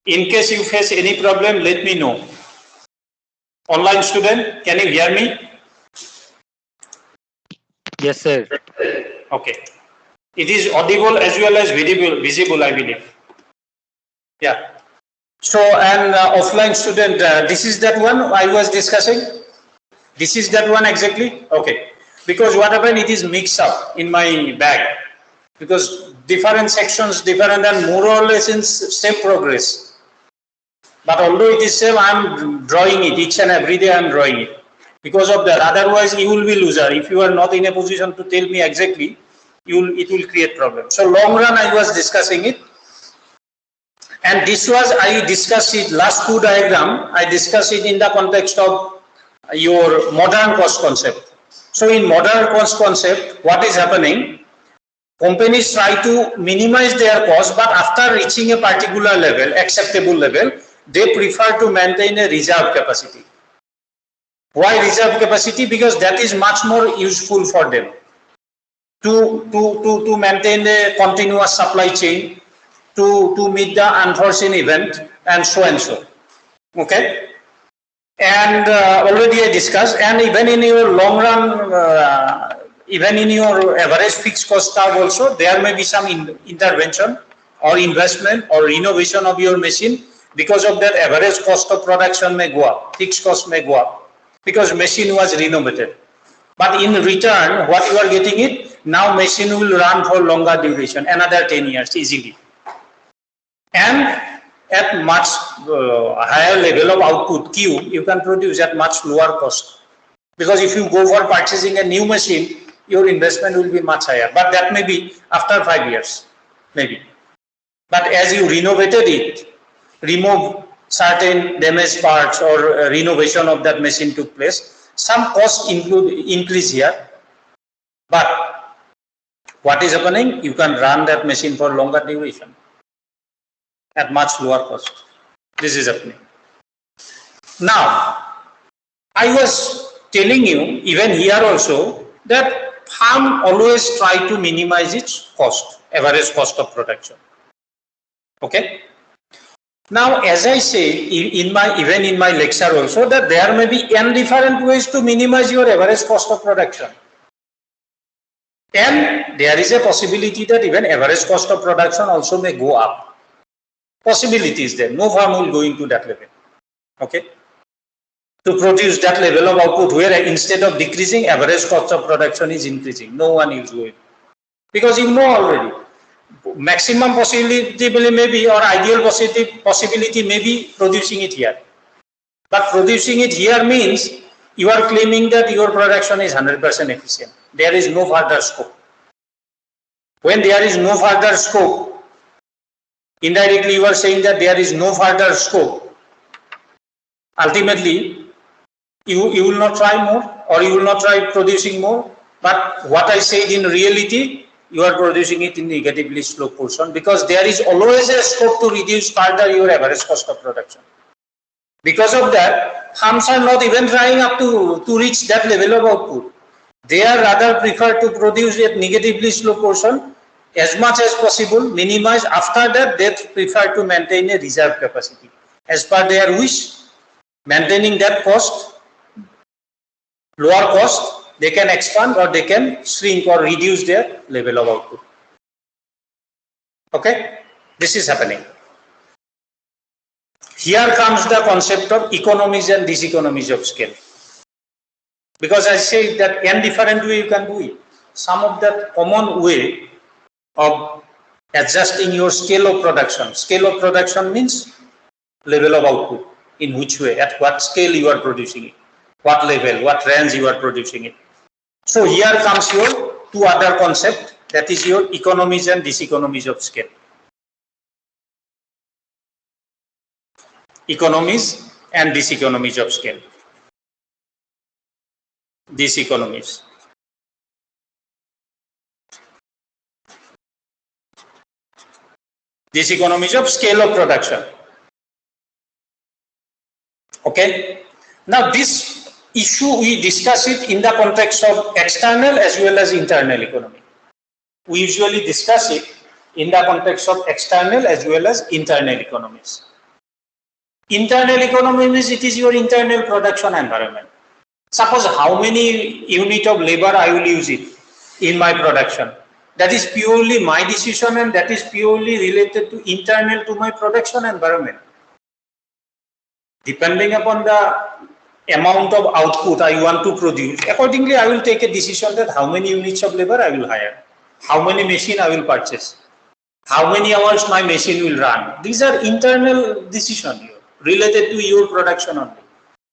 In case you face any problem, let me know. Online student, can you hear me? Yes, sir. Okay. It is audible as well as visible, I believe. Yeah. So, and offline student, this is that one I was discussing. This is that one exactly? Okay. Because what happened, it is mixed up in my bag. Because different sections, different and more or less in same progress. But although it is same, I am drawing it each and every day. I am drawing it because of that. Otherwise, you will be loser. If you are not in a position to tell me exactly, it will create problem. So long run, I was discussing it, and this was I discussed it last two diagram. I discussed it in the context of your modern cost concept. So in modern cost concept, what is happening? Companies try to minimize their cost, but after reaching a particular level, acceptable level, they prefer to maintain a reserve capacity. Why reserve capacity? Because that is much more useful for them to maintain a continuous supply chain, to meet the unforeseen event, and so and so. Okay? And already I discussed, and even in your long run, even in your average fixed cost curve also, there may be some intervention or investment or renovation of your machine. Because of that, average cost of production may go up, fixed cost may go up, because machine was renovated. But in return, what you are getting it, now machine will run for longer duration, another 10 years easily. And at much higher level of output, Q, you can produce at much lower cost. Because if you go for purchasing a new machine, your investment will be much higher. But that may be after 5 years, maybe. But as you renovated it, remove certain damaged parts or renovation of that machine took place, some cost increase here. But what is happening? You can run that machine for longer duration at much lower cost. This is happening. Now, I was telling you, even here also, that farm always try to minimize its cost, average cost of production. Okay? Now, as I say, even in my lecture also, that there may be n different ways to minimize your average cost of production. And there is a possibility that even average cost of production also may go up. Possibility is there. No farm will go into that level. Okay? To produce that level of output where instead of decreasing, average cost of production is increasing. No one is going. Because you know already. Maximum possibility may be, or ideal possibility may be producing it here. But producing it here means you are claiming that your production is 100% efficient. There is no further scope. When there is no further scope, indirectly you are saying that there is no further scope. Ultimately, you will not try more, or you will not try producing more. But what I said in reality, you are producing it in negatively sloped portion, because there is always a scope to reduce further your average cost of production. Because of that, farms are not even trying up to reach that level of output. They are rather prefer to produce at negatively sloped portion as much as possible, minimize. After that, they prefer to maintain a reserve capacity. As per their wish, maintaining that cost, lower cost, they can expand or they can shrink or reduce their level of output. Okay, this is happening. Here comes the concept of economies and diseconomies of scale. Because I say that n different way you can do it. Some of that common way of adjusting your scale of production. Scale of production means level of output. In which way, at what scale you are producing it, what level, what range you are producing it. So here comes your two other concept, that is your economies and diseconomies of scale. Economies and diseconomies of scale. Diseconomies. Diseconomies of scale of production. Okay. Now this issue we discuss it in the context of external as well as internal economy. We usually discuss it in the context of external as well as internal economies. Internal economy means it is your internal production environment. Suppose how many unit of labor I will use it in my production. That is purely my decision and that is purely related to internal to my production environment. Depending upon the amount of output I want to produce, accordingly I will take a decision that how many units of labor I will hire, how many machine I will purchase, how many hours my machine will run. These are internal decisions related to your production only.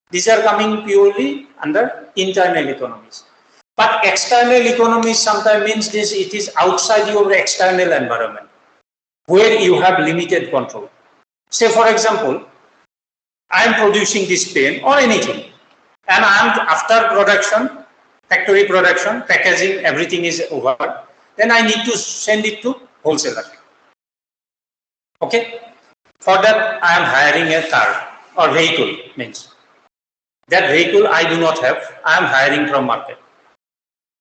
These are coming purely under internal economies. But external economies sometimes means this, it is outside your external environment where you have limited control. Say for example, I am producing this pen or anything and I am after production, factory production, packaging, everything is over. Then I need to send it to wholesaler. Okay. For that I am hiring a car or vehicle means. That vehicle I do not have, I am hiring from market.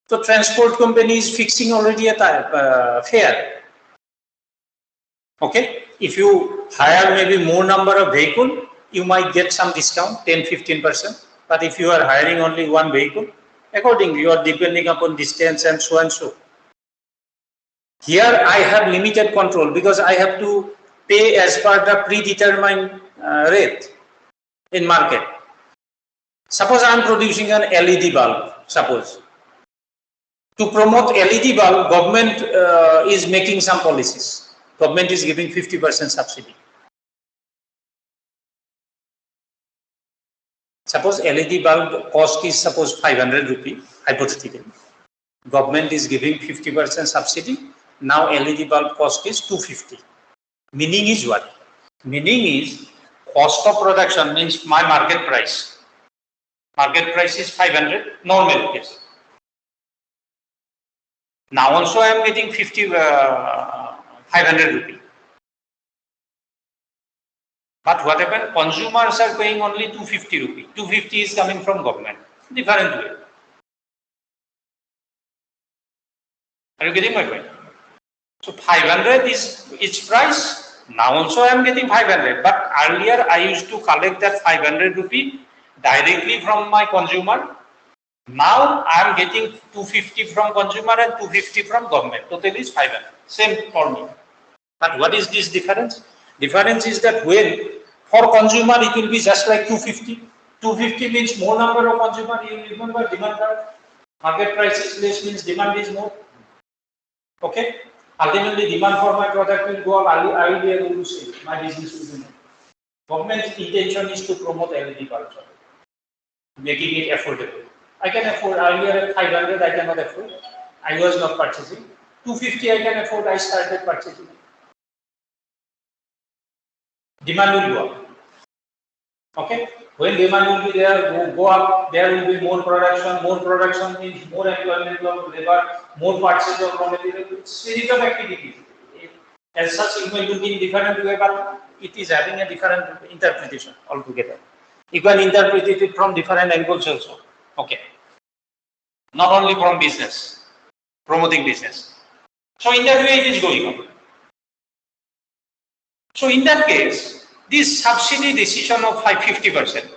So transport company is fixing already a fare. Okay. If you hire maybe more number of vehicle, you might get some discount, 10-15%. But if you are hiring only one vehicle, accordingly you are depending upon distance and so and so. Here I have limited control because I have to pay as per the predetermined rate in market. Suppose I am producing an LED bulb, suppose. To promote LED bulb, government is making some policies. Government is giving 50% subsidy. Suppose LED bulb cost is suppose 500 rupee, hypothetically. Government is giving 50% subsidy. Now LED bulb cost is 250. Meaning is what? Meaning is cost of production means my market price. Market price is 500, normal case. Now also I am getting 500 rupee. But what happened? Consumers are paying only 250 rupee. 250 is coming from government. Different way. Are you getting my point? So 500 is its price. Now also I am getting 500. But earlier I used to collect that 500 rupee directly from my consumer. Now I am getting 250 from consumer and 250 from government. Total is 500. Same for me. But what is this difference? Difference is that when for consumer it will be just like 250. 250 means more number of consumer. You remember demand curve. Market price is less means demand is more. Okay. Ultimately demand for my product will go up. I will be able to sell. My business will be more. Government's intention is to promote LED bulbs, making it affordable. I can afford. Earlier 500 I cannot afford. I was not purchasing. 250 I can afford. I started purchasing. Demand will go up. Okay. When demand will be there, go up. There will be more production. More production means more employment of labor, more purchase of raw material. Series of activities. As such, you may look in different way, but it is having a different interpretation altogether. You can interpret it from different angles also. Okay. Not only from business, promoting business. So in that way it is going on. So in that case, this subsidy decision of 50%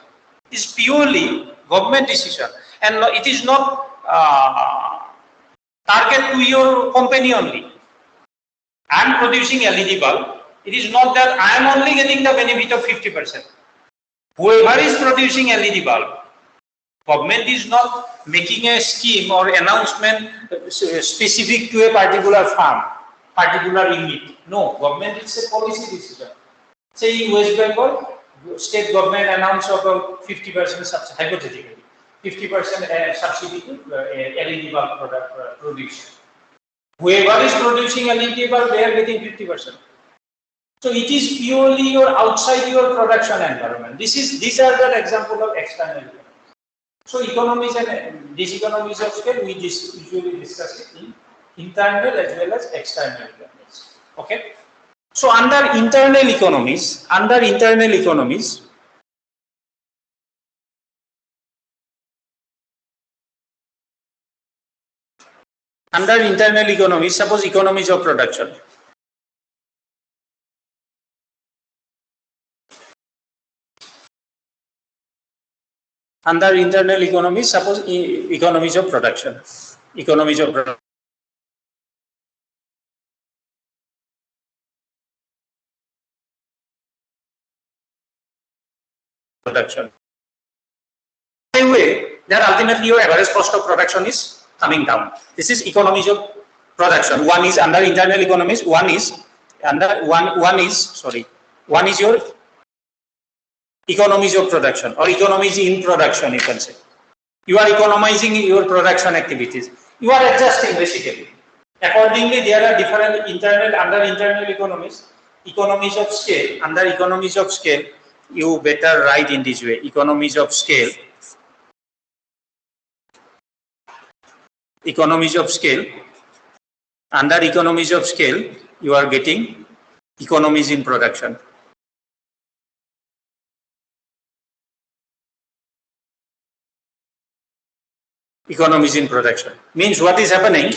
is purely government decision and it is not target to your company only. I am producing LED bulb. It is not that I am only getting the benefit of 50%. Whoever is producing LED bulb, government is not making a scheme or announcement specific to a particular farm, particular unit. No, government is a policy decision. Say in West Bengal, state government announced about 50% subsidy, hypothetically, 50% subsidy to LED bulb product production. Whoever is producing LED bulb, they are getting 50%. So it is purely your outside your production environment. These are the example of external economies. So economies and these economies of scale we usually discuss it in internal as well as external economies. Okay. So under internal economies, suppose economies of production. Under internal economies, suppose economies of production. Economies of production. Same way, that ultimately your average cost of production is coming down. This is economies of production. One is under internal economies, one is your economies of production or economies in production, you can say. You are economizing your production activities. You are adjusting basically. Accordingly, there are different under internal economies of scale. Under economies of scale, you better write in this way: economies of scale. Economies of scale. Under economies of scale, you are getting economies in production. Economies in production means what is happening?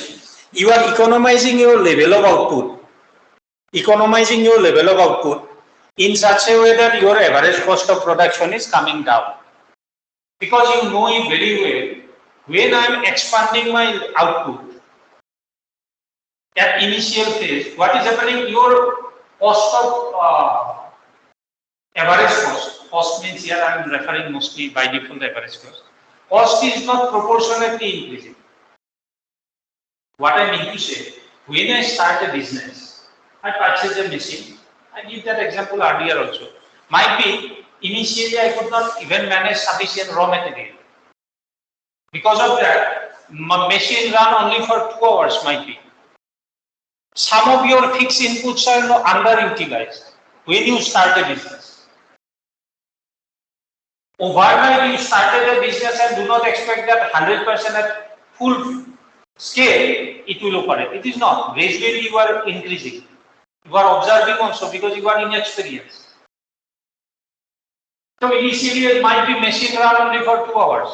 You are economizing your level of output. Economizing your level of output in such a way that your average cost of production is coming down. Because you know it very well, when I am expanding my output at initial phase, what is happening? Your cost of average cost means here I am referring mostly by default average cost. Cost is not proportionately increasing. What I mean to say, when I start a business, I purchase a machine. I give that example earlier also. Might be initially I could not even manage sufficient raw material. Because of that, my machine run only for 2 hours might be. Some of your fixed inputs are underutilized when you start a business. Overnight you started a business and do not expect that 100% at full scale it will operate. It is not. Gradually you are increasing. You are observing also because you are inexperienced. So initially it might be machine run only for 2 hours.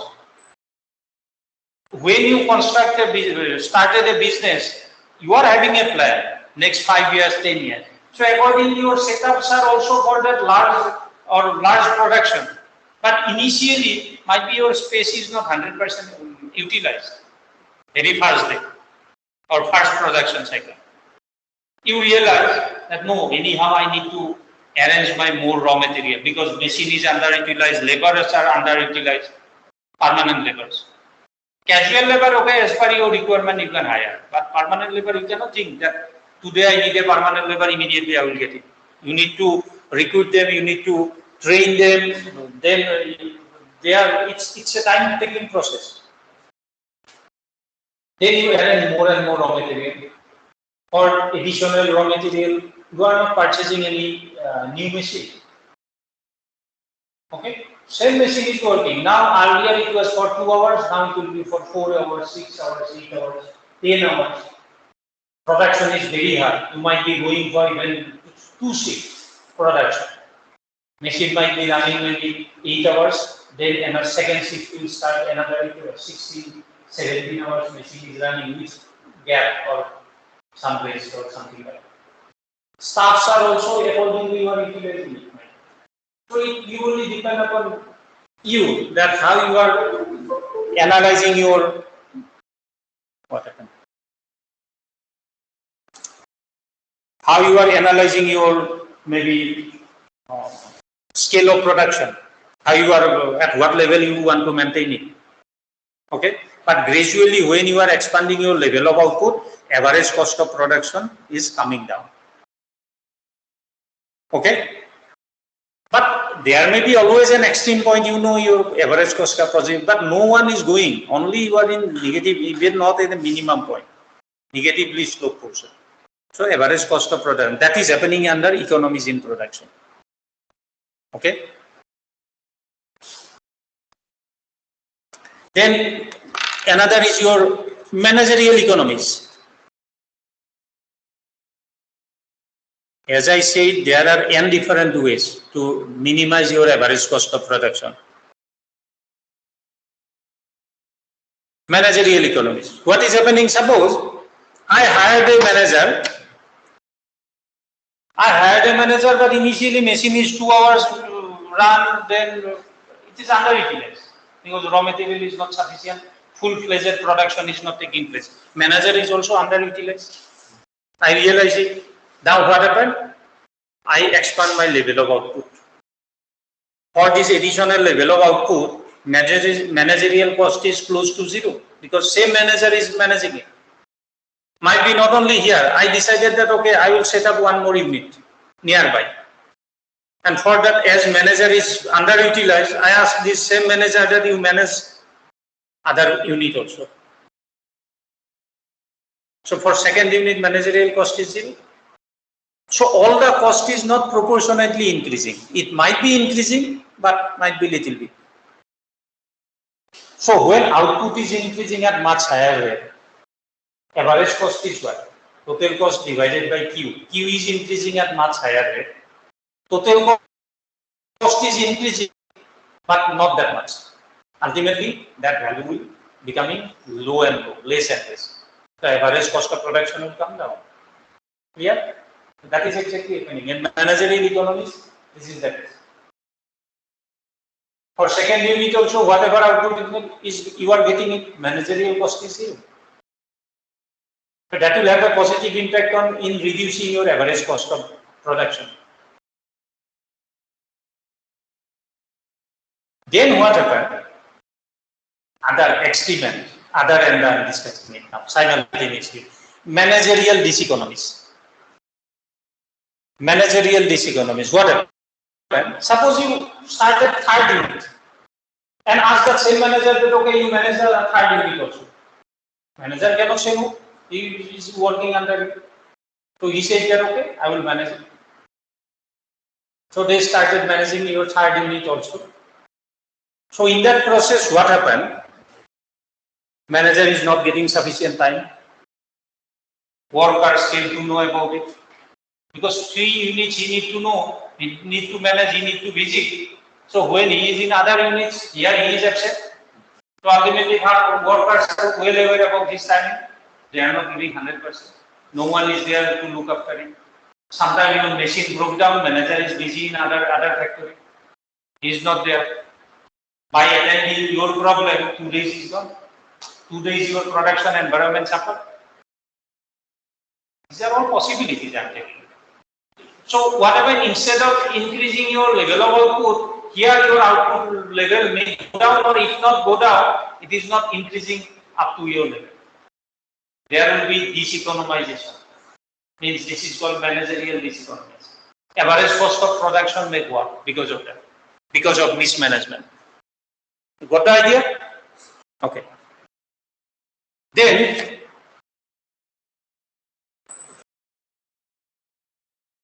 When you started a business, you are having a plan, next 5 years, 10 years. So accordingly your setups are also for that large production. But initially, might be your space is not 100% utilized. Very first day or first production cycle. You realize that no, anyhow I need to arrange my more raw material because machine is underutilized, laborers are underutilized, permanent laborers. Casual labor, okay, as per your requirement you can hire. But permanent labor, you cannot think that today I need a permanent labor, immediately I will get it. You need to recruit them, you need to train them, then it's a time-taking process. Then you add more and more raw material or additional raw material. You are not purchasing any new machine. Okay, same machine is working. Now earlier it was for 2 hours, now it will be for 4 hours, 6 hours, 8 hours, 10 hours. Production is very high. You might be going for even 2 shifts production. Machine might be running maybe 8 hours, then another second shift will start another 16, 17 hours machine is running with gap or some rest or something like that. Staffs are also accordingly you are utilizing it. So it purely depends upon you that how you are analyzing your what happened. How you are analyzing your maybe scale of production, how you are at what level you want to maintain it. Okay, but gradually when you are expanding your level of output, average cost of production is coming down. Okay, but there may be always an extreme point, you know, your average cost of production, but no one is going, only you are in negative, even not at the minimum point, negatively slope portion. So average cost of production, that is happening under economies in production. Okay. Then another is your managerial economies. As I said, there are n different ways to minimize your average cost of production. Managerial economies. What is happening? Suppose I hired a manager, but initially machine is 2 hours run, then it is underutilized. because raw material is not sufficient, full-fledged production is not taking place. Manager is also underutilized. I realize it. Now what happened? I expand my level of output. For this additional level of output, managerial cost is close to zero because same manager is managing it. Might be not only here. I decided that okay, I will set up one more unit nearby. And for that, as manager is underutilized, I ask this same manager that you manage other unit also. So for second unit, managerial cost is zero. So all the cost is not proportionately increasing. It might be increasing, but might be little bit. So when output is increasing at much higher rate, average cost is what? Total cost divided by Q. Q is increasing at much higher rate. Total cost is increasing, but not that much. Ultimately, that value will becoming low and low, less and less. The average cost of production will come down. Clear? That is exactly happening. In managerial economies, this is the case. For second unit also, whatever output is you are getting it, managerial cost is zero. So that will have a positive impact on in reducing your average cost of production. Then what happened? Other extreme, other end I am discussing it now, simultaneously. Managerial diseconomies. Managerial diseconomies. What happened? Suppose you started third unit and ask the same manager that okay, you manage the third unit also. Manager cannot say no. He is working under you. So he said that okay, I will manage it. So they started managing your third unit also. So in that process, what happened? Manager is not getting sufficient time. Workers fail to know about it. Because 3 units he need to know, he need to manage, he need to visit. So when he is in other units, here he is absent. So ultimately workers are well aware about this timing. They are not giving 100%. No one is there to look after it. Sometimes your machine broke down, manager is busy in other factory. He is not there. By attending your problem, 2 days is gone. 2 days your production environment suffer. These are all possibilities I am taking. So whatever, instead of increasing your level of output, here your output level may go down, or if not go down, it is not increasing up to your level. There will be diseconomization. Means this is called managerial diseconomies. Average cost of production may go up because of that, because of mismanagement. You got the idea? Okay. Then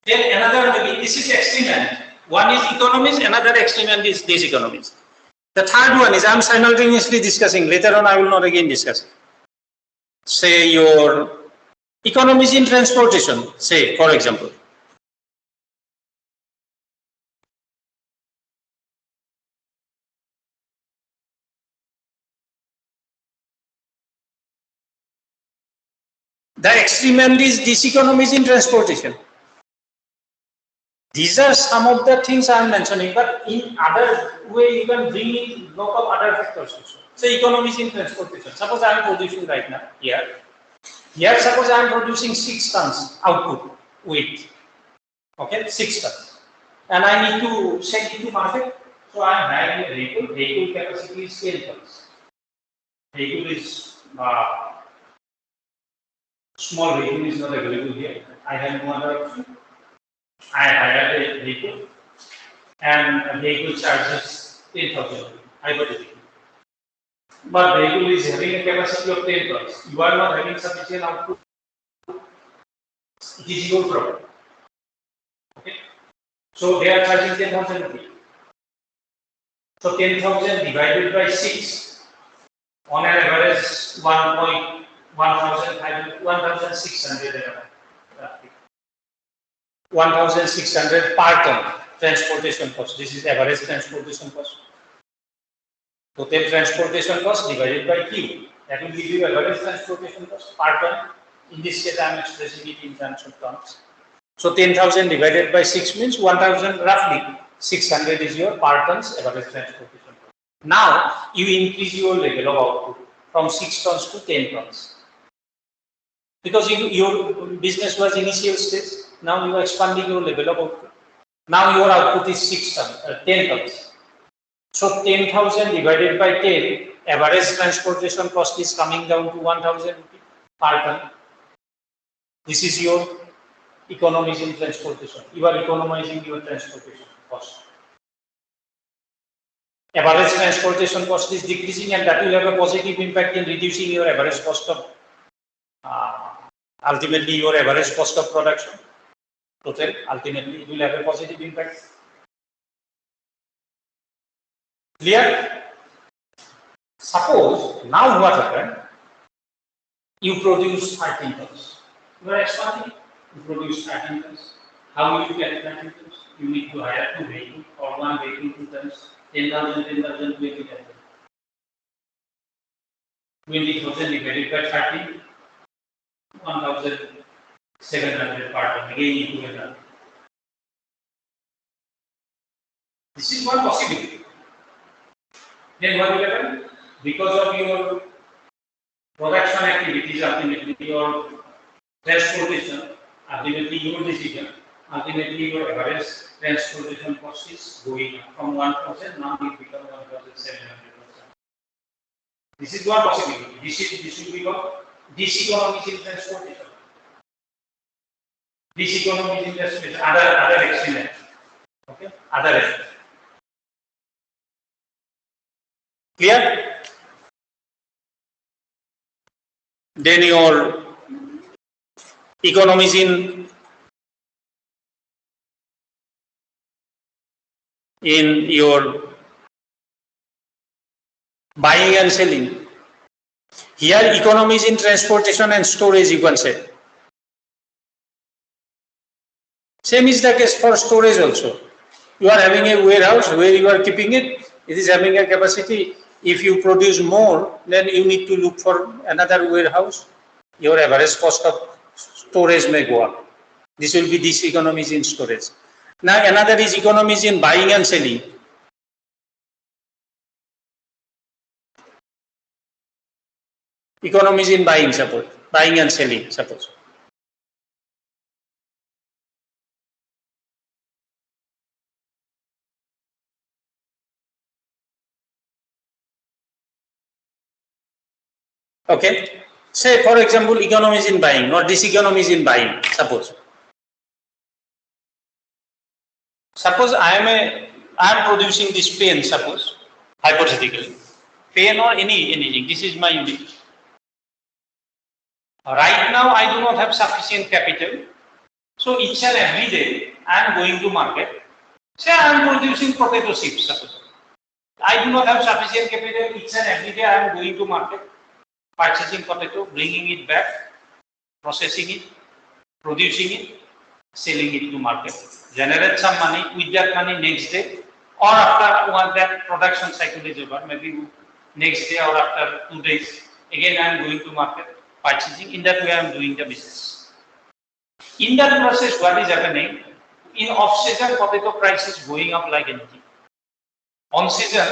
another, maybe this is extreme end. One is economies, another extreme end is diseconomies. The third one is I am simultaneously discussing. Later on, I will not again discuss. Say your economies in transportation. Say, for example, the extreme end is diseconomies in transportation. These are some of the things I am mentioning, but in other way you can bring in lot of other factors also. Say economies in transportation. Suppose I am producing right now here. Here suppose I am producing 6 tons output weight. Okay, 6 tons. And I need to send it to market. So I am having a vehicle. Vehicle capacity is 10 tons. Vehicle is small vehicle is not available here. I have no other option. I hired a vehicle and a vehicle charges 10,000 hypothetically. But vehicle is having a capacity of 10 tons. You are not having sufficient output. It is your problem. Okay. So they are charging 10,000 rupees. So 10,000 divided by 6 on an average 1,600 1,600 per ton transportation cost. This is average transportation cost. Total transportation cost divided by Q. That will give you average transportation cost per ton. In this case, I am expressing it in terms of tons. So 10,000 divided by 6 means 1,000 roughly. 600 is your per tons average transportation cost. Now you increase your level of output from 6 tons to 10 tons. Because your business was initial stage, now you are expanding your level of output. Now your output is 10 tons. So 10,000 divided by 10, average transportation cost is coming down to 1,000 rupees per ton. This is your economies in transportation. You are economizing your transportation cost. Average transportation cost is decreasing, and that will have a positive impact in reducing your average cost of ultimately your average cost of production. Total, ultimately it will have a positive impact. Clear? Suppose now what happened? You produce 13 tons. You are expanding. You produce 13 tons. How will you get 13 tons? You need to hire 2 vehicles or 1 vehicle 2 tons. 10,000, 10,000, 20,000. 20,000 divided by 30, 1,700 per ton. Again, you do it. This is one possibility. Then what will happen? Because of your production activities, ultimately your transportation, ultimately your decision, ultimately your average transportation cost is going up from 1,000, now it becomes 1,700. This is one possibility. This will become diseconomies in transportation. Diseconomies in transportation, other extent. Okay, other extent. Clear? Then your economies in your buying and selling. Here economies in transportation and storage, you can say. Same is the case for storage also. You are having a warehouse where you are keeping it. It is having a capacity. If you produce more, then you need to look for another warehouse. Your average cost of storage may go up. This will be diseconomies in storage. Now another is economies in buying and selling. Economies in buying, suppose. Buying and selling, suppose. Okay. Say, for example, economies in buying or diseconomies in buying, suppose. Suppose I am producing this pen, suppose, hypothetically. Pen or anything. This is my unit. Right now, I do not have sufficient capital. So each and every day, I am going to market. Say I am producing potato chips, suppose. I do not have sufficient capital. Each and every day, I am going to market, purchasing potato, bringing it back, processing it, producing it, selling it to market. Generate some money. With that money, next day, or after that production cycle is over, maybe next day or after 2 days, again I am going to market, purchasing. In that way, I am doing the business. In that process, what is happening? In off-season, potato price is going up like anything. On season,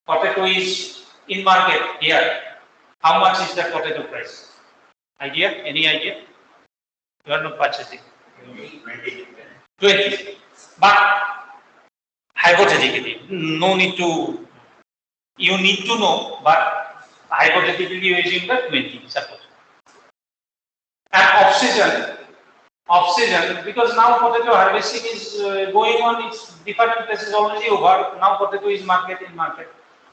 potato is in market here. How much is the potato price? Idea? Any idea? You are not purchasing. 20. But hypothetically, no need to. You need to know, but hypothetically, you assume that 20. Suppose. And off-season, because now potato harvesting is going on, its different places already over. Now potato is market in market.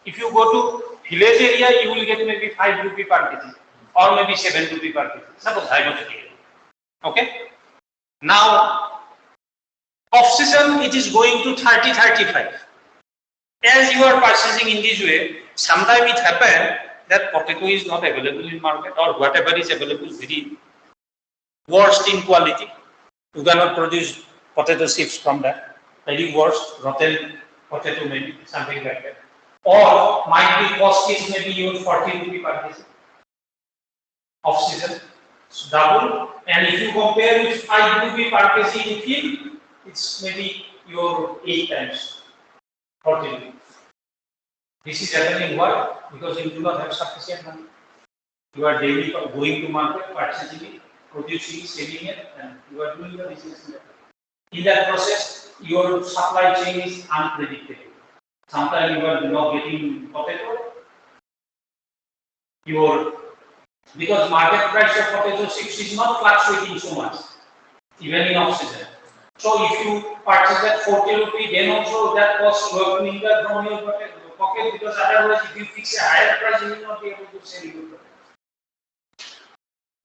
If you go to village area, you will get maybe 5 rupee per kg or maybe 7 rupee per kg. Suppose hypothetically. Okay. Now off-season, it is going to 30, 35. As you are purchasing in this way, sometimes it happens that potato is not available in market, or whatever is available very worst in quality. You cannot produce potato chips from that. Very worst, rotten potato maybe, something like that. Or might be cost is maybe your 40 rupee per kg. Off season, it's double. And if you compare with 5 rupee per kg in field, it's maybe your 8 times 40 rupee. This is happening why? Because you do not have sufficient money. You are daily going to market, purchasing it, producing, selling it, and you are doing the business. In that process, your supply chain is unpredictable. Sometimes you are not getting potato. Because market price of potato chips is not fluctuating so much, even in off-season. So if you purchase at 40 rupees, then also that cost you have to incur from your pocket, because otherwise if you fix a higher price, you will not be able to sell your product.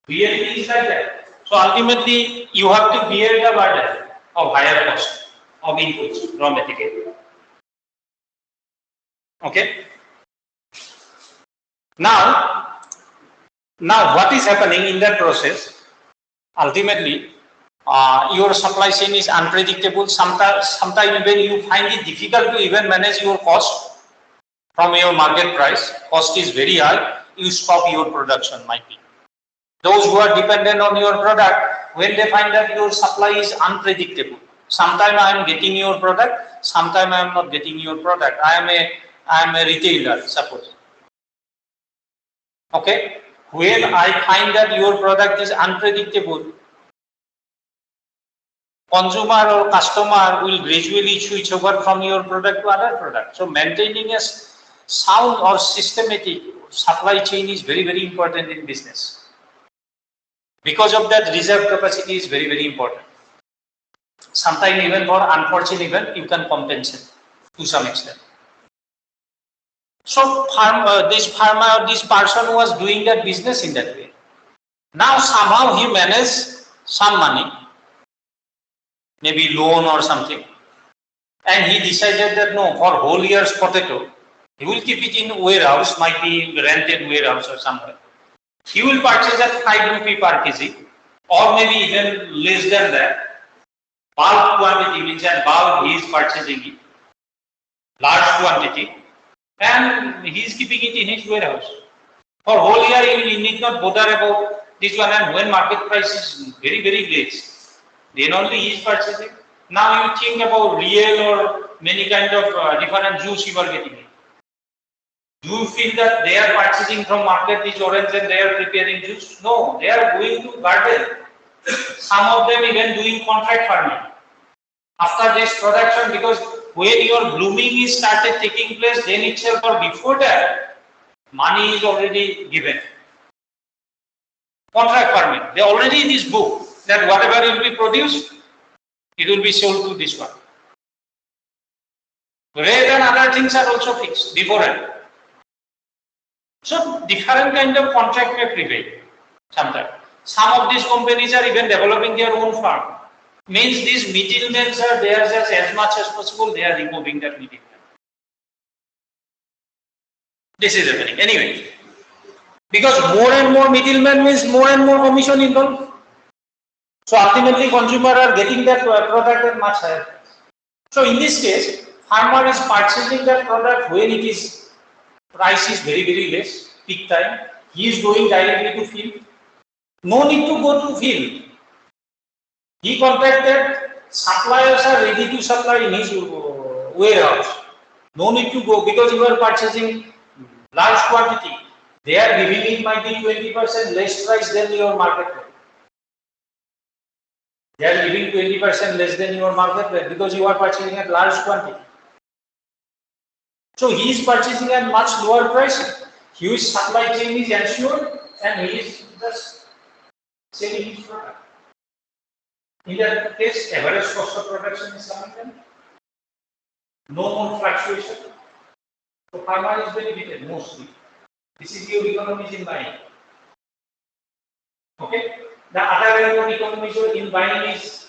Reality is like that. So ultimately, you have to bear the burden of higher cost of inputs, raw material. Okay. Now what is happening in that process? Ultimately, your supply chain is unpredictable. Sometimes even you find it difficult to even manage your cost from your market price. Cost is very high. You stop your production, might be. Those who are dependent on your product, when they find that your supply is unpredictable, sometime I am getting your product, sometime I am not getting your product. I am a retailer, suppose. Okay, when I find that your product is unpredictable, consumer or customer will gradually switch over from your product to other product. So maintaining a sound or systematic supply chain is very, very important in business. Because of that, reserve capacity is very, very important. Sometimes even for unforeseen event, you can compensate to some extent. So this farmer, this person was doing that business in that way. Now somehow he managed some money, maybe loan or something, and he decided that no, for whole year's potato, he will keep it in warehouse, might be rented warehouse or somewhere. He will purchase at 5 rupee per kg, or maybe even less than that. Bulk quantity means that bulk he is purchasing it, large quantity, and he is keeping it in his warehouse. For whole year, he need not bother about this one, and when market price is very, very less, then only he is purchasing. Now you think about real or many kind of different juice you are getting it. Do you feel that they are purchasing from market this orange and they are preparing juice? No, they are going to garden. Some of them even doing contract farming. After this production, because when your blooming is started taking place, then itself or before that, money is already given. Contract farming, they already in this book that whatever will be produced, it will be sold to this one. Rate and other things are also fixed beforehand. So different kind of contract may prevail sometimes. Some of these companies are even developing their own farm. Means these middlemen are there just as much as possible, they are removing that middleman. This is happening. Anyway, because more and more middlemen means more and more commission involved. So ultimately consumer are getting that product at much higher price. So in this case, farmer is purchasing that product when it is price is very, very less, peak time. He is going directly to field. No need to go to field. He contacted, suppliers are ready to supply in his warehouse. No need to go because you are purchasing large quantity. They are giving it might be 20% less price than your market rate. They are giving 20% less than your market rate because you are purchasing at large quantity. So he is purchasing at much lower price. Huge supply chain is ensured and he is just selling his product. In that case, average cost of production is coming down. No more fluctuation. So farmer is benefited mostly. This is your economies in buying. Okay. The other way of economies in buying is,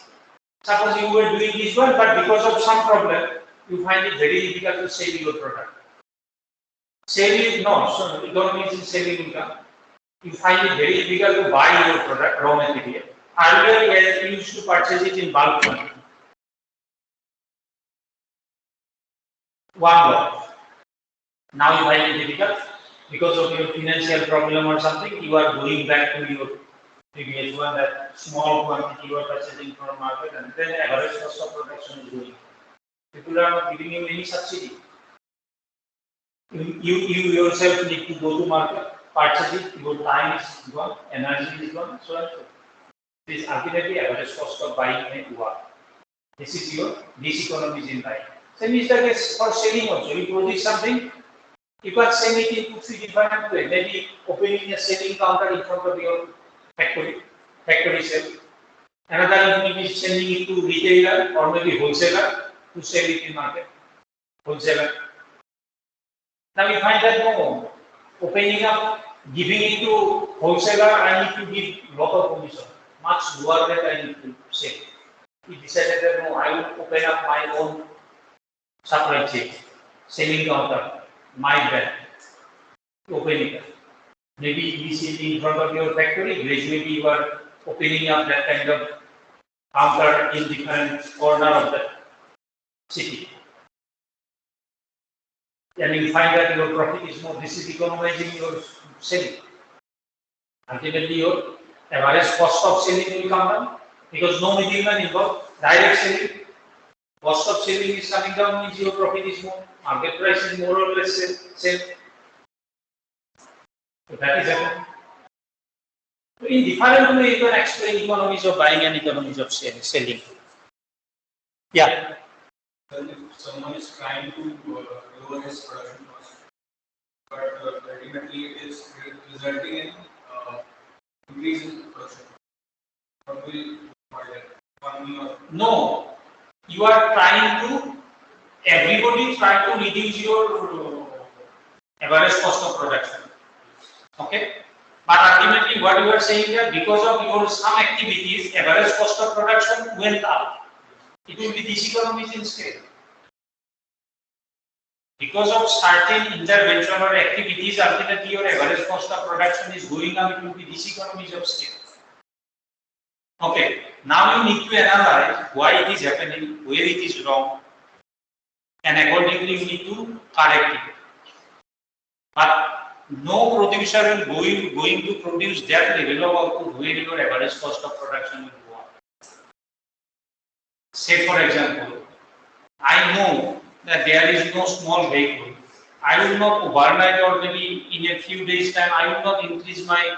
suppose you were doing this one, but because of some problem, you find it very difficult to sell your product. Sell is no, so economies is selling income. You find it very difficult to buy your product, raw material. Earlier, you used to purchase it in bulk quantity. One lot. Now you find it difficult because of your financial problem or something. You are going back to your previous one, that small quantity you are purchasing from market, and then average cost of production is going. People are not giving you any subsidy. You yourself need to go to market, purchase it, your time is gone, energy is gone, so and so. This ultimately average cost of buying may go up. This is your diseconomies in buying. Same is the case for selling also. You produce something, you can sell it in 2-3 different ways. Maybe opening a selling counter in front of your factory sale. Another you is selling it to retailer or maybe wholesaler to sell it in market. Wholesaler. Now we find that no, opening up, giving it to wholesaler, I need to give lot of commission, much lower than I need to sell. We decided that no, I will open up my own supply chain, selling counter, my brand, open it up. Maybe you see in front of your factory, gradually you are opening up that kind of counter in different corner of the city. And you find that your profit is more, this is economizing your selling. Ultimately, your average cost of selling will come down because no middleman involved, direct selling. Cost of selling is coming down, means your profit is more, market price is more or less same. So that is happening. So in different way, you can explain economies of buying and economies of selling. Yeah. Well, if someone is trying to lower his production cost, but ultimately it is resulting in increase in production, what will you find that? No, you are trying to, everybody try to reduce your average cost of production. Okay? But ultimately what you are saying here, because of your some activities, average cost of production went up. It will be diseconomies in scale. Because of certain intervention or activities, ultimately your average cost of production is going up, it will be diseconomies of scale. Okay, now you need to analyze why it is happening, where it is wrong, and accordingly you need to correct it. But no producer will going to produce that level of output where your average cost of production will go up. Say for example, I know that there is no small vehicle. I will not overnight or maybe in a few days time I will not increase my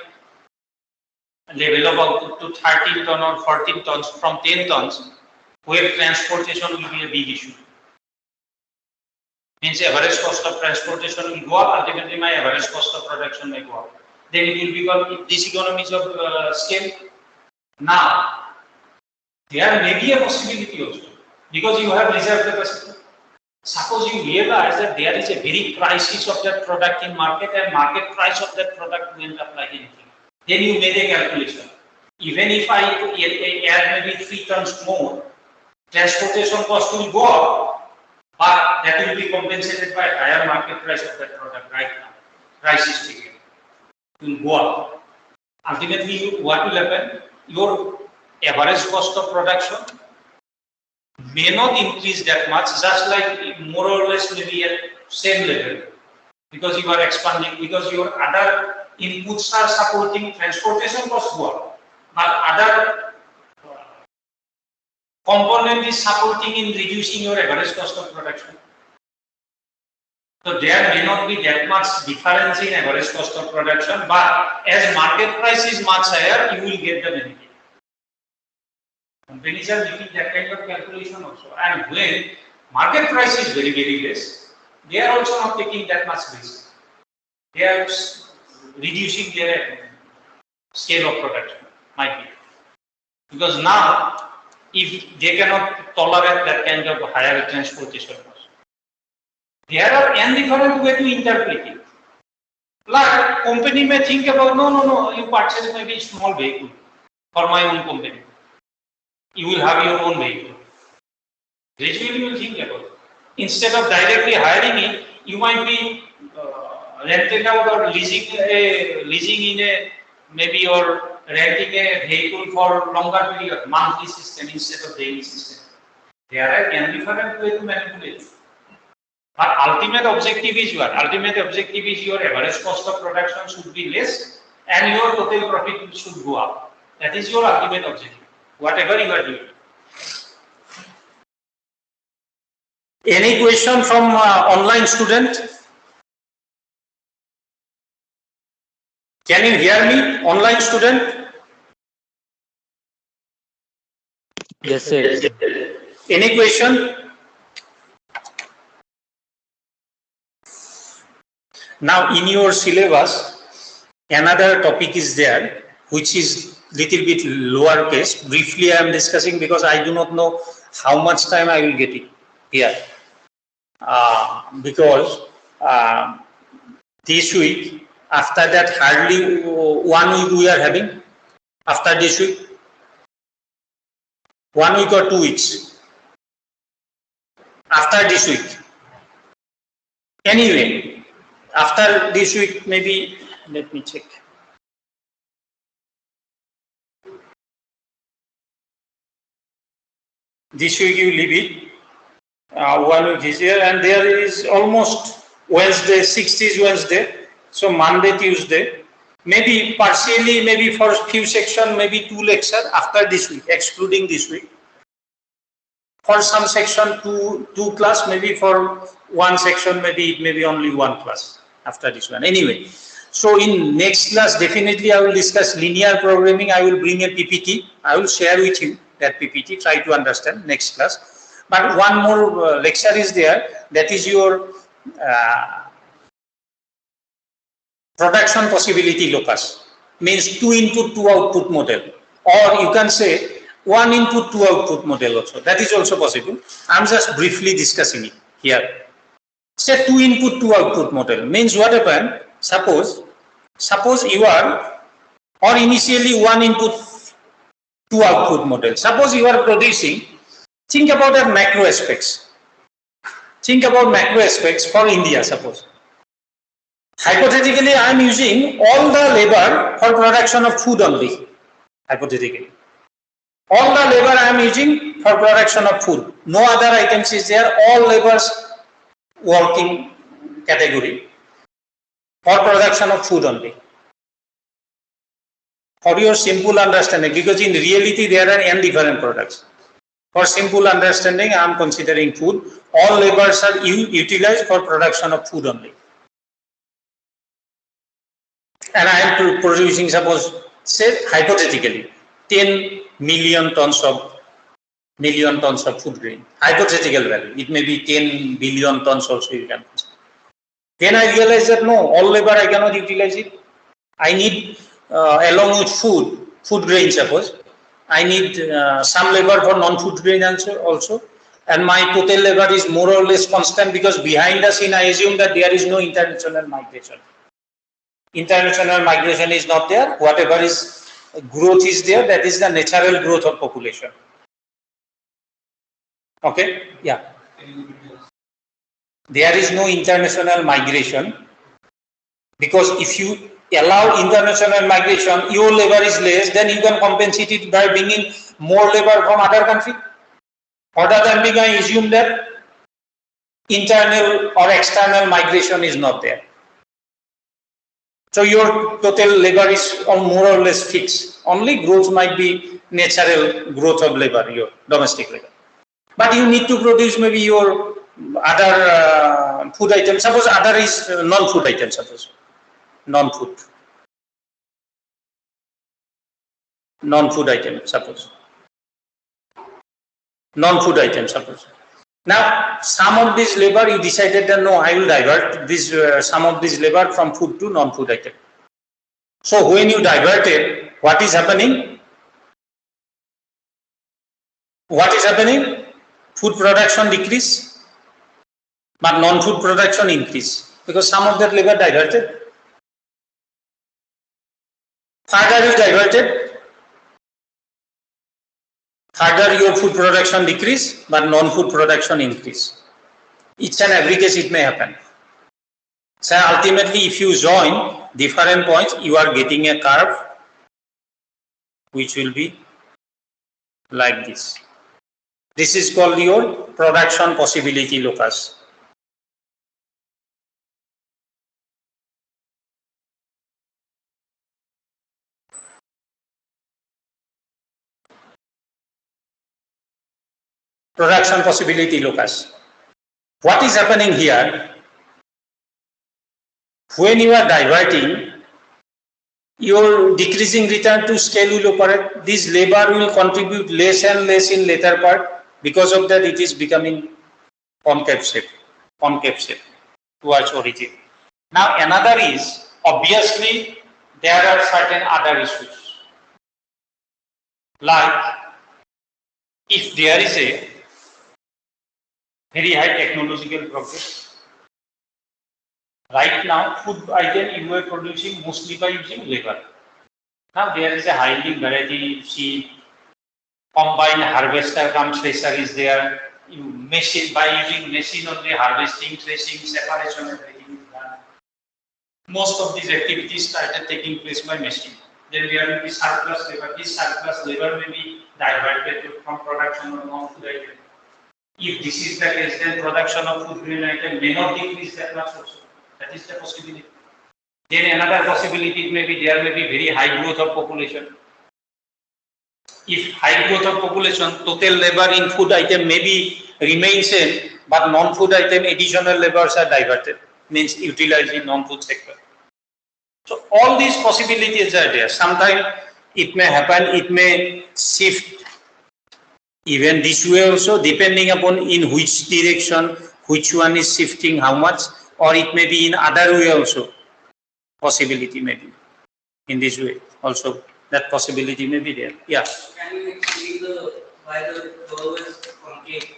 level of output to 13 ton or 14 tons from 10 tons where transportation will be a big issue. Means average cost of transportation will go up, ultimately my average cost of production may go up. Then it will become diseconomies of scale. Now, there may be a possibility also because you have reserve capacity. Suppose you realize that there is a very crisis of that product in market and market price of that product went up like anything. Then you made a calculation. Even if I add maybe 3 tons more, transportation cost will go up, but that will be compensated by higher market price of that product right now. Price is figured. It will go up. Ultimately, what will happen? Your average cost of production may not increase that much, just like more or less maybe at same level, because you are expanding, because your other inputs are supporting transportation cost go up, but other component is supporting in reducing your average cost of production. So there may not be that much difference in average cost of production, but as market price is much higher, you will get the benefit. Companies are making that kind of calculation also, and when market price is very less, they are also not taking that much risk. They are reducing their scale of production, might be. Because now, if they cannot tolerate that kind of higher transportation cost, there are n different way to interpret it. Like, company may think about, no, you purchase maybe small vehicle for my own company. You will have your own vehicle. Gradually you will think about it. Instead of directly hiring it, you might be renting out or leasing in a, maybe or renting a vehicle for longer period, monthly system instead of daily system. There are a different way to manipulate. But ultimate objective is your average cost of production should be less and your total profit should go up. That is your ultimate objective, whatever you are doing. Any question from online student? Can you hear me, online student? Yes, sir. Any question? Now in your syllabus, another topic is there, which is little bit lower case. Briefly I am discussing because I do not know how much time I will get it here. Because this week, after that hardly 1 week we are having, after this week, 1 week or 2 weeks, after this week. Anyway, after this week, maybe, let me check. This week you leave it, 1 week is here, and there is almost Wednesday, 6th is Wednesday, so Monday, Tuesday, maybe partially, maybe for few section, maybe 2 lecture after this week, excluding this week. For some section, two class, maybe for one section, maybe only 1 class after this one. Anyway, so in next class, definitely I will discuss linear programming. I will bring a PPT. I will share with you that PPT, try to understand next class. But one more lecture is there, that is your production possibility locus, means 2 input 2 output model, or you can say 1 input 2 output model also, that is also possible. I am just briefly discussing it here. Say 2 input 2 output model means what happened, suppose you are, or initially 1 input 2 output model, suppose you are producing, think about the macro aspects, for India. Suppose hypothetically I am using all the labor for production of food only, hypothetically. All the labor I am using for production of food. No other items is there. All labors working category for production of food only. For your simple understanding, because in reality there are n different products. For simple understanding, I am considering food. All labors are utilized for production of food only. And I am producing, suppose, say hypothetically, 10 million tons of food grain. Hypothetical value. It may be 10 billion tons also you can consider. Then I realize that no, all labor I cannot utilize it. I need, along with food grain suppose, I need some labor for non-food grain also. And my total labor is more or less constant, because behind the scene I assume that there is no international migration. International migration is not there. Whatever is growth is there, that is the natural growth of population. Okay, yeah. There is no international migration, because if you allow international migration, your labor is less, then you can compensate it by bringing more labor from other country. Other than being, I assume that internal or external migration is not there. So your total labor is more or less fixed. Only growth might be natural growth of labor, your domestic labor. But you need to produce maybe your other food items. Suppose other is non-food item, suppose. Non-food item, suppose. Non-food item, suppose. Now, some of this labor you decided that no, I will divert this some of this labor from food to non-food item. So when you divert it, what is happening? Food production decrease, but non-food production increase, because some of that labor diverted. Further you diverted, further your food production decrease, but non-food production increase. Each and every case it may happen. So ultimately, if you join different points, you are getting a curve which will be like this. This is called your production possibility locus. Production possibility locus. What is happening here? When you are diverting, your decreasing return to scale will operate. This labor will contribute less and less in later part. Because of that, it is becoming concave shape towards origin. Now another is, obviously there are certain other issues, like if there is a very high technological progress. Right now, food item you are producing mostly by using labor. Now there is a high yielding variety seed, combined harvester cum thresher is there. You machine, by using machine only, harvesting, threshing, separation, everything is done. Most of these activities started taking place by machine. Then there will be surplus labor. This surplus labor may be diverted from production of non-food item. If this is the case, then production of food grain item may not decrease that much also. That is the possibility. Then another possibility may be there may be very high growth of population. If high growth of population, total labor in food item may be remain same, but non-food item additional labors are diverted, means utilized in non-food sector. So all these possibilities are there. Sometimes it may happen, it may shift even this way also, depending upon in which direction, which one is shifting how much, or it may be in other way also. Possibility may be in this way also. That possibility may be there. Yeah. Can you explain why the curve is concave?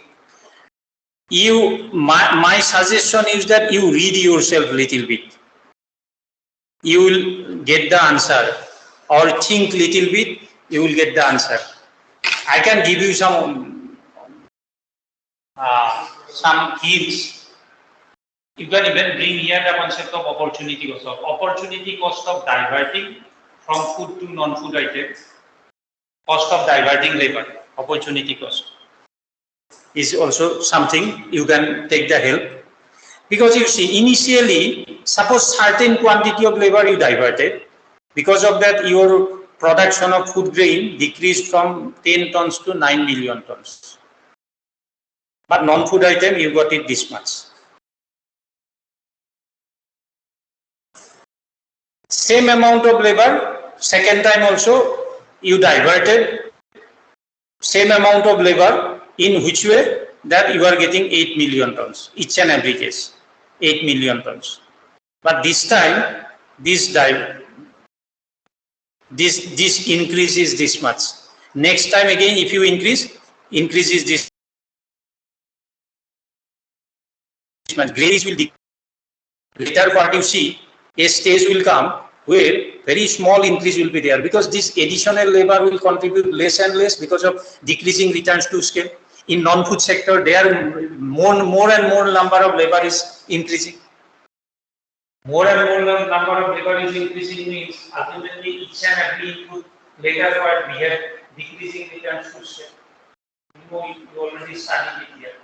My suggestion is that you read yourself little bit. You will get the answer, or think little bit, you will get the answer. I can give you some hints. You can even bring here the concept of opportunity cost. Opportunity cost of diverting from food to non-food items. Cost of diverting labor, opportunity cost, is also something you can take the help. Because you see, initially, suppose certain quantity of labor you diverted, because of that your production of food grain decreased from 10 tons to 9 million tons. But non-food item, you got it this much. Same amount of labor, second time also you diverted same amount of labor, in which way? That you are getting 8 million tons, each and every case, 8 million tons. But this time, this increase is this much. Next time again, if you increase is this much. Grace will decrease. Later part you see, a stage will come where very small increase will be there, because this additional labor will contribute less and less because of decreasing returns to scale. In non-food sector, there more and more number of labor is increasing. More and more number of labor is increasing means ultimately each and every input later part we have decreasing returns to scale. You already studied it here.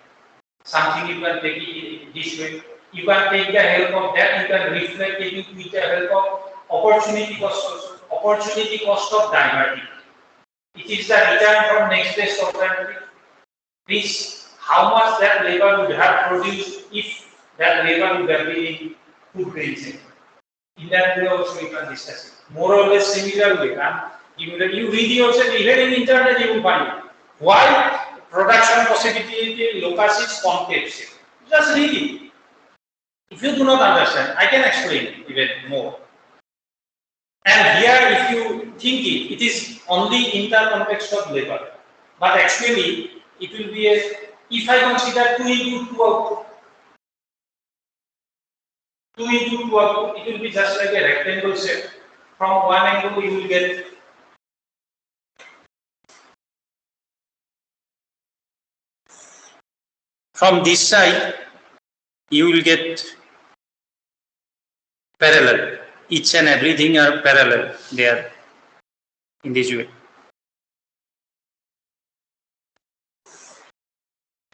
Something you can take it this way. You can take the help of that, you can reflect it with the help of opportunity cost also. Opportunity cost of diverting. It is the return from next best alternative. This, how much that labor would have produced if that labor would have been in food grain sector. In that way also we can discuss it. More or less similar way. You read yourself, even in internet you will find it. Why production possibility locus is concave shape? Just read it. If you do not understand, I can explain it even more. And here, if you think it is only intercontext of labor. But actually, it will be if I consider 2 into 2 output, 2 into 2 output, it will be just like a rectangle shape. From one angle, you will get from this side, you will get parallel. Each and everything are parallel there in this way.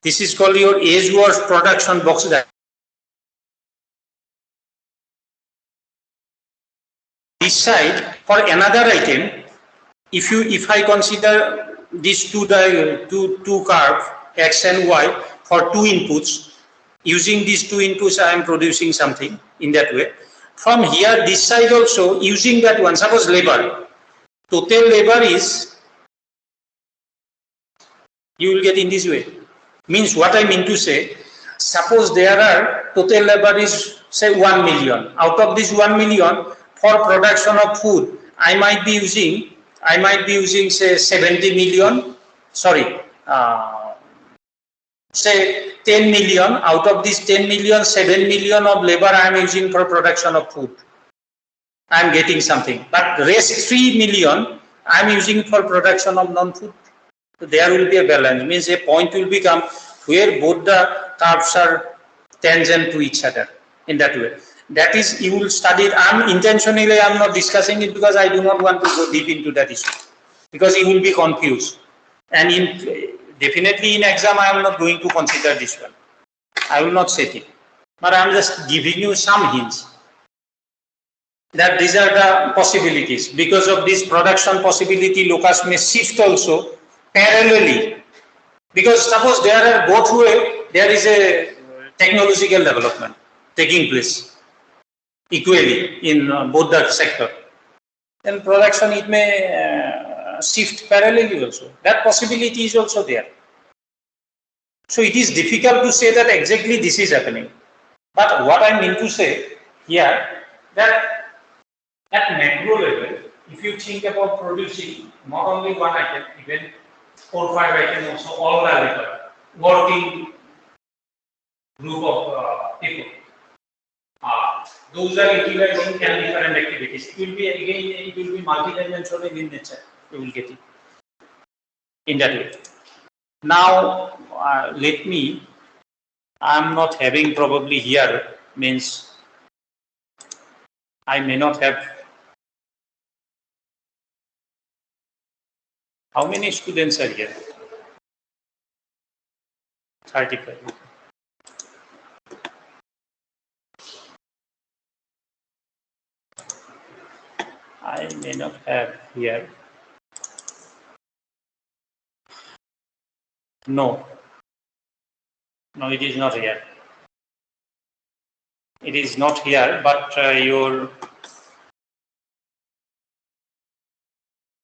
This is called your Edgeworth production box diagram. This side for another item, if I consider these two curve x and y for two inputs, using these two inputs I am producing something in that way. from here this side also using that one, suppose labor, total labor is, you will get in this way. Means what I mean to say, suppose there are total labor is say 1 million. Out of this 1 million for production of food, I might be using say 70 million, sorry, say 10 million. Out of this 10 million, 7 million of labor I am using for production of food. I am getting something, but rest 3 million I am using for production of non-food. So there will be a balance, means a point will become where both the curves are tangent to each other in that way. That is, you will study it. I am not discussing it because I do not want to go deep into that issue, because you will be confused. And definitely in exam I am not going to consider this one. I will not set it. But I am just giving you some hints that these are the possibilities. Because of this production possibility, locus may shift also parallelly. Because suppose there are both way, there is a technological development taking place equally in both the sector. Then production it may shift parallelly also. That possibility is also there. So it is difficult to say that exactly this is happening. But what I mean to say here, that at macro level, if you think about producing not only one item, even 4 or 5 items also, all the labor, working group of people. Those are utilizing and different activities. It will be again, it will be multi-dimensional in nature. You will get it in that way. Now, let me. I am not having probably here, means I may not have. How many students are here? 35. I may not have here. No, it is not here. It is not here, but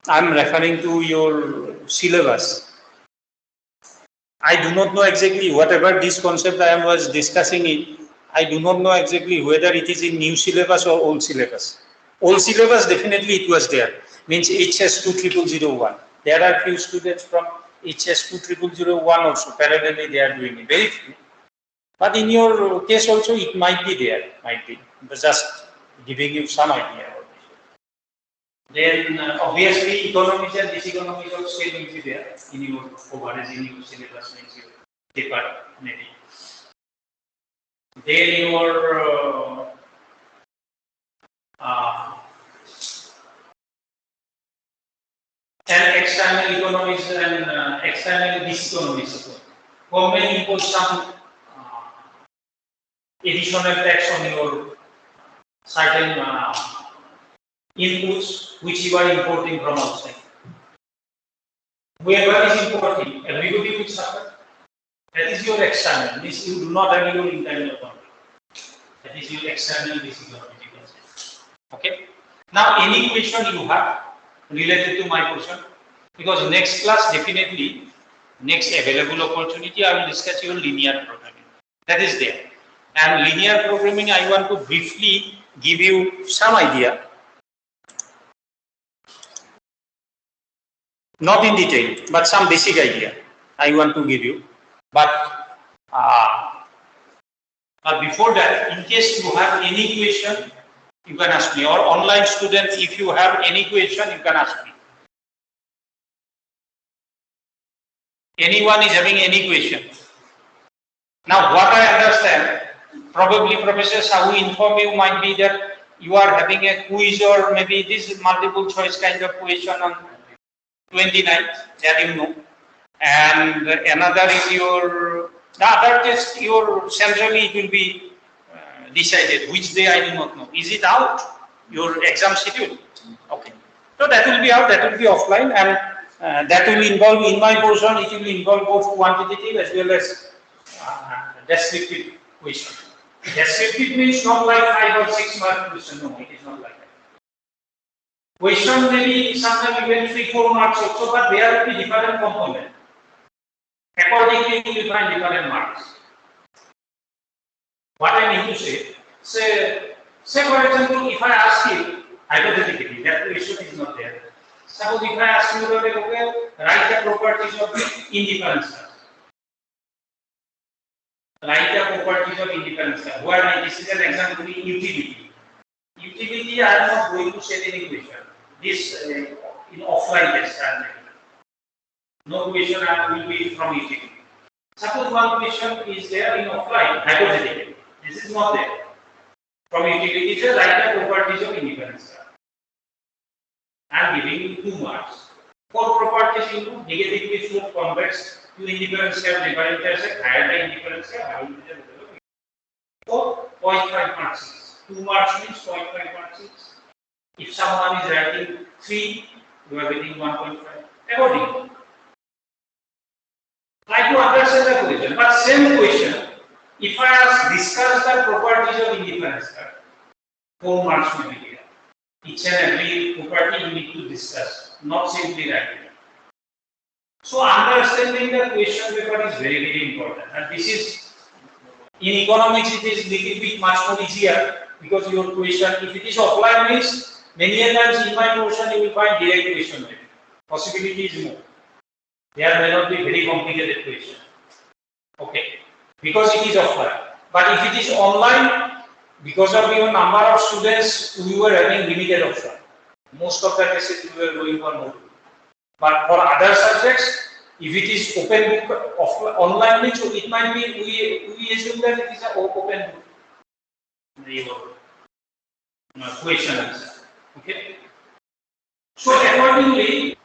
I'm referring to your syllabus. I do not know exactly whatever this concept I was discussing it. I do not know exactly whether it is in new syllabus or old syllabus. Old syllabus definitely it was there. Means HS 20001. There are few students from HS 20001 also. Parallelly they are doing it. Very few. But in your case also it might be there. Might be. But just giving you some idea. Then obviously economics and diseconomics also still will be there in your overage, in your syllabus, in your paper maybe. Then your and external economics and external diseconomics. Government impose some additional tax on your certain inputs which you are importing from outside. Whoever is importing, everybody will suffer. That is your external. This you do not have your internal economy. That is your external diseconomic. Okay. Now, any question you have related to my question, because next class definitely, next available opportunity, I will discuss your linear programming. That is there. And linear programming, I want to briefly give you some idea. Not in detail, but some basic idea I want to give you. But before that, in case you have any question, you can ask me. Or online students, if you have any question, you can ask me. Anyone is having any question? Now, what I understand, probably Professor Sahu inform you might be that you are having a quiz or maybe this multiple choice kind of question on 29th, that you know. And another is the other test, your centrally it will be decided. Which day I do not know. Is it out? Your exam schedule? Okay. So that will be out, that will be offline, and that will involve, in my portion, it will involve both quantitative as well as descriptive question. Descriptive means not like 5 or 6 mark question. No, it is not like that. Question may be sometimes even 3-4 marks also, but there will be different component. Accordingly, you will find different marks. What I mean to say for example, if I ask you hypothetically, that question is not there. Suppose if I ask you, okay, write the properties of indifference curve. Write the properties of indifference curve. Where this is an example in utility. Utility, I am not going to set any question. This in offline test, no question will be from utility. Suppose one question is there in offline, hypothetically. This is not there. From utility, it is write the properties of indifference curve. I am giving you 2 marks. 4 properties include negatively sloped convex to indifference curve, never intersect, higher the indifference curve, higher the level. So 0.5 marks. 2 marks means 0.5 marks. If someone is writing 3, you are getting 1.5. Accordingly. Try to understand the question. But same question, if I ask discuss the properties of indifference curve, 4 marks will be here. Each and every property you need to discuss, not simply write it. So understanding the question paper is very, very important. And this is, in economics, it is little bit much more easier because your question, if it is offline means, many times in my portion you will find direct question. Possibility is more. There may not be very complicated question. Okay. Because it is offline. But if it is online, because of your number of students, we were having limited option. Most of the cases we were going for module. But for other subjects, if it is open book online, means it might be we assume that it is an open book. Question answer. Okay. So accordingly,